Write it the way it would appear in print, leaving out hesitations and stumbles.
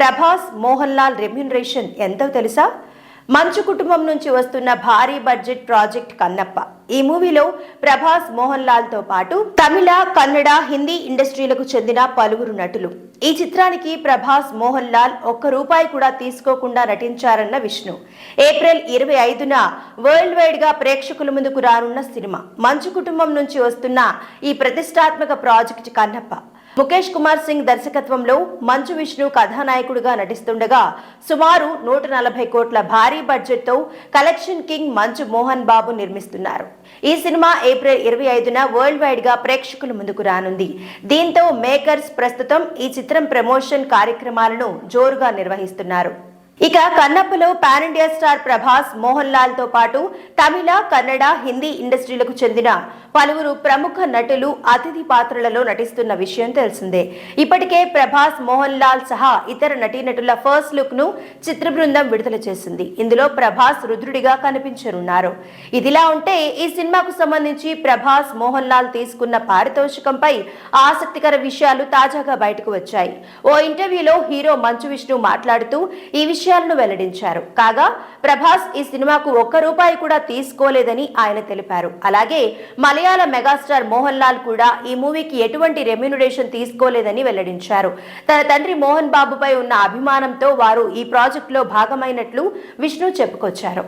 Prabhas Mohan Lal remuneration ఎంతో తెలుసా? మంచు కుటుంబం నుంచి వస్తున్న భారీ బడ్జెట్ ప్రాజెక్ట్ కన్నప్ప. ఈ మూవీలో ప్రభాస్ మోహన్ లాల్ తో పాటు తమిళ, కన్నడ, హిందీ ఇండస్ట్రీలకు చెందిన పలువురు నటులు. ఈ చిత్రానికి ప్రభాస్ మోహన్ లాల్ ఒక్క రూపాయి కూడా తీసుకోకుండా నటించారన్న విష్ణు. ఏప్రిల్ 25న వరల్డ్ వైడ్ గా ప్రేక్షకుల ముందుకు రానున్న సినిమా మంచు కుటుంబం నుంచి వస్తున్న ఈ ప్రతిష్టాత్మక ప్రాజెక్ట్ కన్నప్ప. ముఖేష్ కుమార్ సింగ్ దర్శకత్వంలో మంచు విష్ణు కథానాయకుడిగా నటిస్తుండగా సుమారు 140 కోట్ల భారీ బడ్జెట్ తో కలెక్షన్ కింగ్ మంచు మోహన్ బాబు నిర్మిస్తున్నారు. ఈ సినిమా ఏప్రిల్ 25న వరల్డ్ వైడ్ గా ప్రేక్షకుల ముందుకు రానుంది. దీంతో మేకర్స్ ప్రస్తుతం ఈ చిత్రం ప్రమోషన్ కార్యక్రమాలను జోరుగా నిర్వహిస్తున్నారు. ఇక కన్నప్పలో pan India star Prabhas Mohan Lal తో పాటు తమిళ, కన్నడ, హిందీ ఇండస్ట్రీలకు చెందిన పలువురు ప్రముఖ నటులు అతిథి పాత్రలలో నటిస్తున్న విషయం తెలిసిందే. ఇప్పటికే ప్రభాస్ మోహన్ లాల్ సహా ఇతర నటీనటుల ఫస్ట్ లుక్ ను చిత్ర బృందం విడుదల చేసింది. ఇందులో ప్రభాస్ రుద్రుడిగా కనిపించనున్నారు. ఇదిలా ఉంటే ఈ సినిమాకు సంబంధించి ప్రభాస్ మోహన్ లాల్ తీసుకున్న పారితోషికంపై ఆసక్తికర విషయాలు తాజాగా బయటకు వచ్చాయి. ఓ ఇంటర్వ్యూలో హీరో మంచు విష్ణు మాట్లాడుతూ ఈ విషయాలను వెల్లడించారు. కాగా ప్రభాస్ ఈ సినిమాకు ఒక్క రూపాయి కూడా తీసుకోలేదని ఆయన తెలిపారు. అలాగే మలయాళ మెగాస్టార్ మోహన్ లాల్ కూడా ఈ మూవీకి ఎటువంటి రెమ్యూనరేషన్ తీసుకోలేదని వెల్లడించారు. తన తండ్రి మోహన్ బాబుపై ఉన్న అభిమానంతో వారు ఈ ప్రాజెక్టులో భాగమైనట్లు విష్ణు చెప్పుకొచ్చారు.